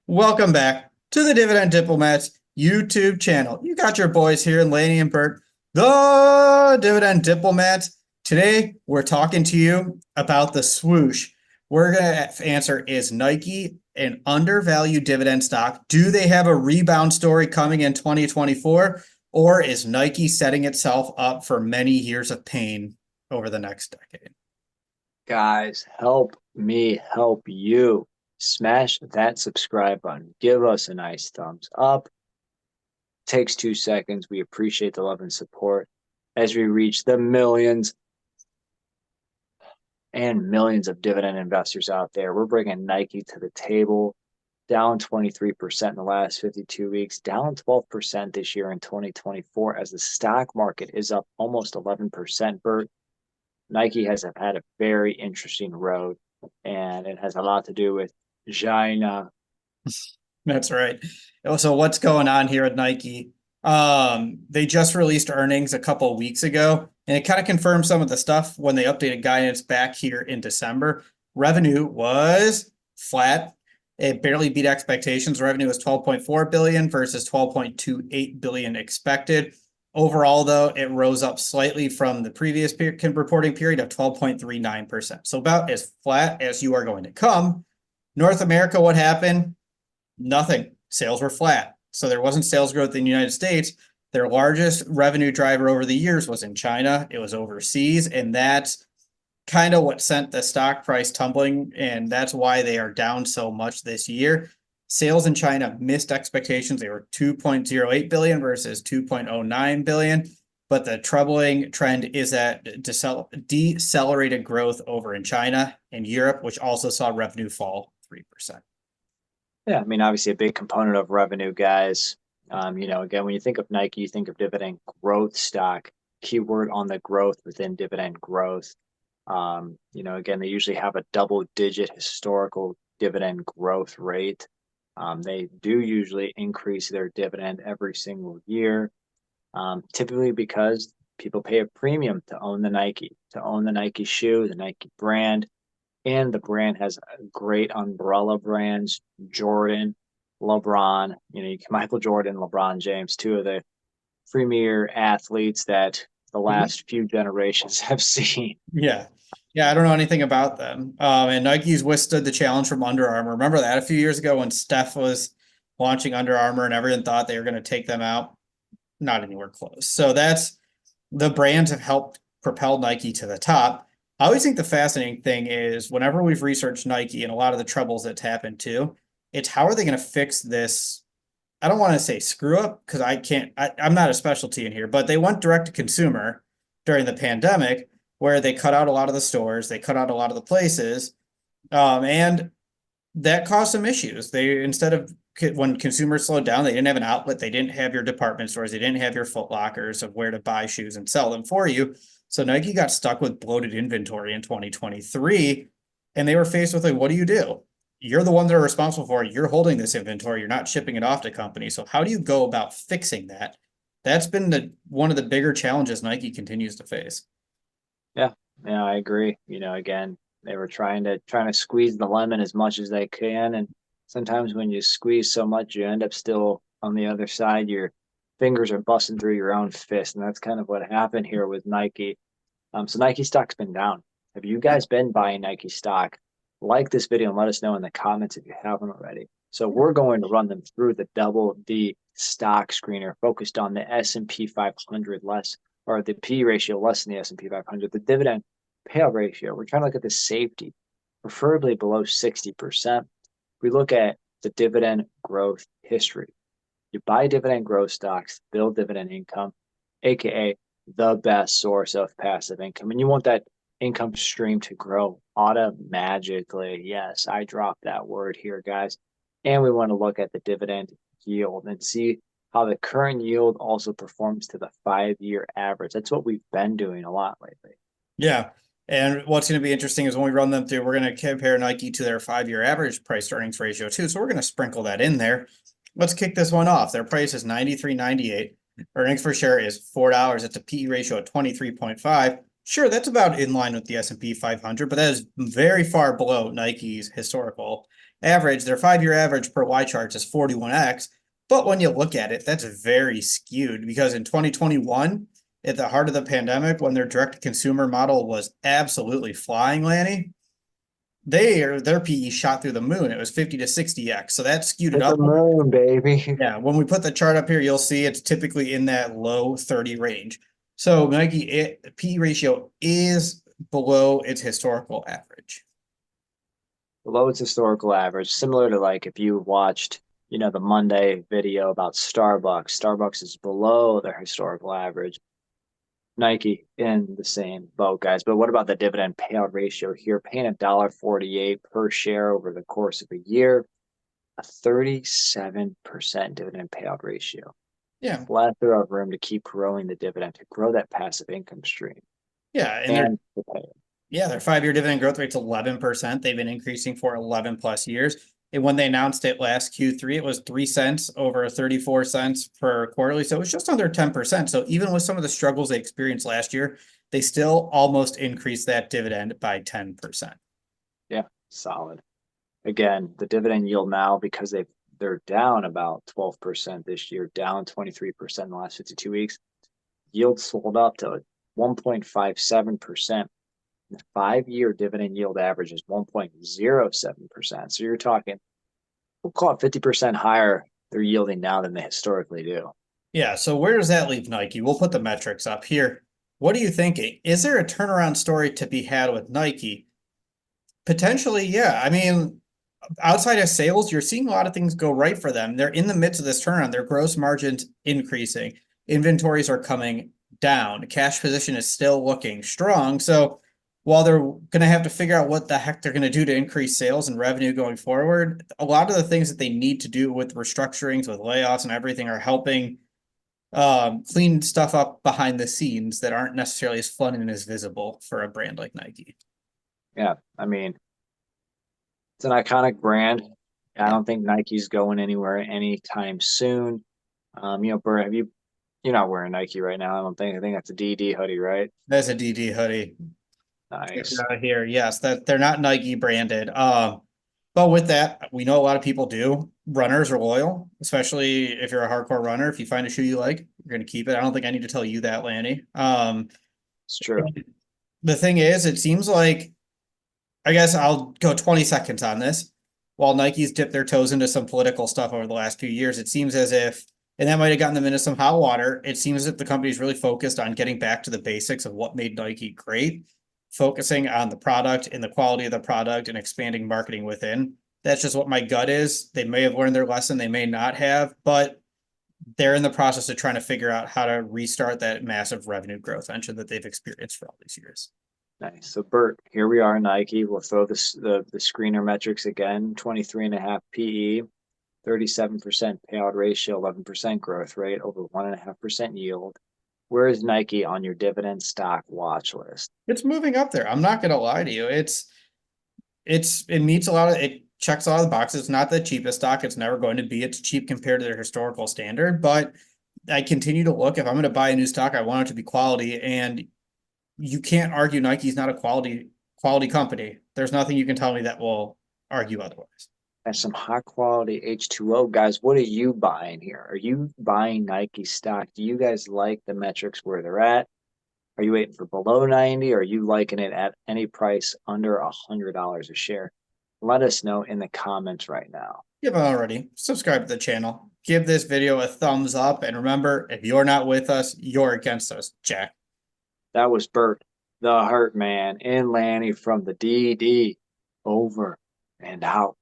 Welcome back to the Dividend Diplomats YouTube channel. You got your boys here, Laney and Bert, the Dividend Diplomats. Today, we're talking to you about the swoosh. We're going to answer, is Nike an undervalued dividend stock? Do they have a rebound story coming in 2024? Or is Nike setting itself up for many years of pain over the next decade? Guys, help me help you. Smash that subscribe button. Give us a nice thumbs up. Takes 2 seconds. We appreciate the love and support as we reach the millions and millions of dividend investors out there. We're bringing Nike to the table, down 23% in the last 52 weeks, down 12% this year in 2024 as the stock market is up almost 11%. Bert, Nike has had a very interesting road, and it has a lot to do with China. That's right. So what's going on here at Nike? They just released earnings a couple of weeks ago, and it kind of confirmed some of the stuff when they updated guidance back here in December. Revenue was flat. It barely beat expectations. Revenue was 12.4 billion versus 12.28 billion expected. Overall, though, it rose up slightly from the previous reporting period of 12.39%. So about as flat as you are going to come. North America, what happened? Nothing. Sales were flat. So there wasn't sales growth in the United States. Their largest revenue driver over the years was in China. It was overseas. And that's kind of what sent the stock price tumbling. And that's why they are down so much this year. Sales in China missed expectations. They were 2.08 billion versus 2.09 billion. But the troubling trend is that decelerated growth over in China and Europe, which also saw revenue fall 3%. Yeah, I mean, obviously a big component of revenue, guys. Again, when you think of Nike, you think of dividend growth stock. Keyword on the growth within dividend growth. Again, they usually have a double-digit historical dividend growth rate. They do usually increase their dividend every single year, typically because people pay a premium to own the Nike shoe, the Nike brand. And the brand has great umbrella brands, Jordan, LeBron, Michael Jordan, LeBron James, two of the premier athletes that the last few generations have seen. Yeah. Yeah, I don't know anything about them. And Nike's withstood the challenge from Under Armour. Remember that a few years ago when Steph was launching Under Armour and everyone thought they were going to take them out? Not anywhere close. So that's the brands have helped propel Nike to the top. I always think the fascinating thing is whenever we've researched Nike and a lot of the troubles that's happened too, it's how are they going to fix this? I don't want to say screw up because I'm not a specialty in here, but they went direct to consumer during the pandemic where they cut out a lot of the stores, they cut out a lot of the places, and that caused some issues. They, instead of when consumers slowed down, they didn't have an outlet, they didn't have your department stores, they didn't have your Foot Lockers of where to buy shoes and sell them for you. So Nike got stuck with bloated inventory in 2023, and they were faced with, like, what do you do? You're the one that are responsible for it. You're holding this inventory. You're not shipping it off to companies. So how do you go about fixing that? That's been one of the bigger challenges Nike continues to face. Yeah, yeah, I agree. Again, they were trying to squeeze the lemon as much as they can, and sometimes when you squeeze so much, you end up still on the other side. Your fingers are busting through your own fist, and that's kind of what happened here with Nike. So Nike stock's been down. Have you guys been buying Nike stock? Like this video and let us know in the comments if you haven't already. So we're going to run them through the double D stock screener focused on the S&P 500 less, or the P ratio less than the S&P 500, the dividend payout ratio. We're trying to look at the safety, preferably below 60%. We look at the dividend growth history. You buy dividend growth stocks, build dividend income, aka the best source of passive income. And you want that income stream to grow automatically. Yes, I dropped that word here, guys. And we want to look at the dividend yield and see how the current yield also performs to the 5-year average. That's what we've been doing a lot lately. Yeah. And what's going to be interesting is when we run them through, we're going to compare Nike to their 5-year average price to earnings ratio too. So we're going to sprinkle that in there. Let's kick this one off. Their price is $93.98. Earnings per share is $4. It's a PE ratio of 23.5. Sure, that's about in line with the S&P 500, but that is very far below Nike's historical average, their 5-year average per Y charts is 41x. But when you look at it, that's very skewed because in 2021, at the heart of the pandemic, when their direct consumer model was absolutely flying, Lanny, their PE shot through the moon. It was 50 to 60x. So that skewed it Hit the up. moon, baby. Yeah, when we put the chart up here, you'll see it's typically in that low 30 range. So Nike PE ratio is below its historical average. Below its historical average, similar to like if you watched, the Monday video about Starbucks. Starbucks is below their historical average. Nike in the same boat, guys. But what about the dividend payout ratio here? Paying $1.48 per share over the course of a year, a 37% dividend payout ratio. Yeah. Plethora of room to keep growing the dividend, to grow that passive income stream. Yeah, and And the payout. their 5-year dividend growth rate's 11%. They've been increasing for 11 plus years. And when they announced it last Q3, it was 3 cents over 34 cents per quarterly. So it was just under 10%. So even with some of the struggles they experienced last year, they still almost increased that dividend by 10%. Yeah, solid. Again, the dividend yield now, because they're down about 12% this year, down 23% in the last 52 weeks. Yield sold up to 1.57%. The 5-year dividend yield average is 1.07%. So you're talking, we'll call it 50% higher they're yielding now than they historically do. Yeah, so where does that leave Nike? We'll put the metrics up here. What are you thinking? Is there a turnaround story to be had with Nike? Potentially, yeah. I mean, outside of sales, you're seeing a lot of things go right for them. They're in the midst of this turnaround. Their gross margins increasing, inventories are coming down, cash position is still looking strong. So while they're going to have to figure out what the heck they're going to do to increase sales and revenue going forward, a lot of the things that they need to do with restructurings, with layoffs and everything are helping clean stuff up behind the scenes that aren't necessarily as fun and as visible for a brand like Nike. Yeah, I mean, it's an iconic brand. I Yeah, don't think Nike's going anywhere anytime soon. Bert, you're not wearing Nike right now, I don't think. I think that's a DD hoodie, right? that's a DD hoodie. Nice. Here, yes, that they're not Nike branded. But with that, we know a lot of people do. Runners are loyal, especially if you're a hardcore runner. If you find a shoe you like, you're going to keep it. I don't think I need to tell you that, Lanny. It's true. The thing is, it seems like, I guess I'll go 20 seconds on this. While Nike's dipped their toes into some political stuff over the last few years, it seems as if, and that might have gotten them into some hot water. It seems as if the company's really focused on getting back to the basics of what made Nike great, focusing on the product and the quality of the product and expanding marketing within. That's just what my gut is. They may have learned their lesson, they may not have, but they're in the process of trying to figure out how to restart that massive revenue growth engine that they've experienced for all these years. Nice. So Bert, here we are, Nike. We'll throw the screener metrics again. 23.5 PE, 37% payout ratio, 11% growth rate, over 1.5% yield. Where is Nike on your dividend stock watch list? It's moving up there. I'm not gonna lie to you. It meets a lot of it checks a lot of the boxes. It's not the cheapest stock. It's never going to be. It's cheap compared to their historical standard, but I continue to look. If I'm going to buy a new stock, I want it to be quality, and you can't argue Nike's not a quality company. There's nothing you can tell me that will argue otherwise. And some high quality H2O guys. What are you buying here? Are you buying Nike stock? Do you guys like the metrics where they're at? Are you waiting for below 90? Or are you liking it at any price under $100 a share? Let us know in the comments right now. If you haven't already, subscribe to the channel. Give this video a thumbs up. And remember, if you're not with us, you're against us, Jack. That was Bert, the Hurt Man, and Lanny from the DD. Over and out.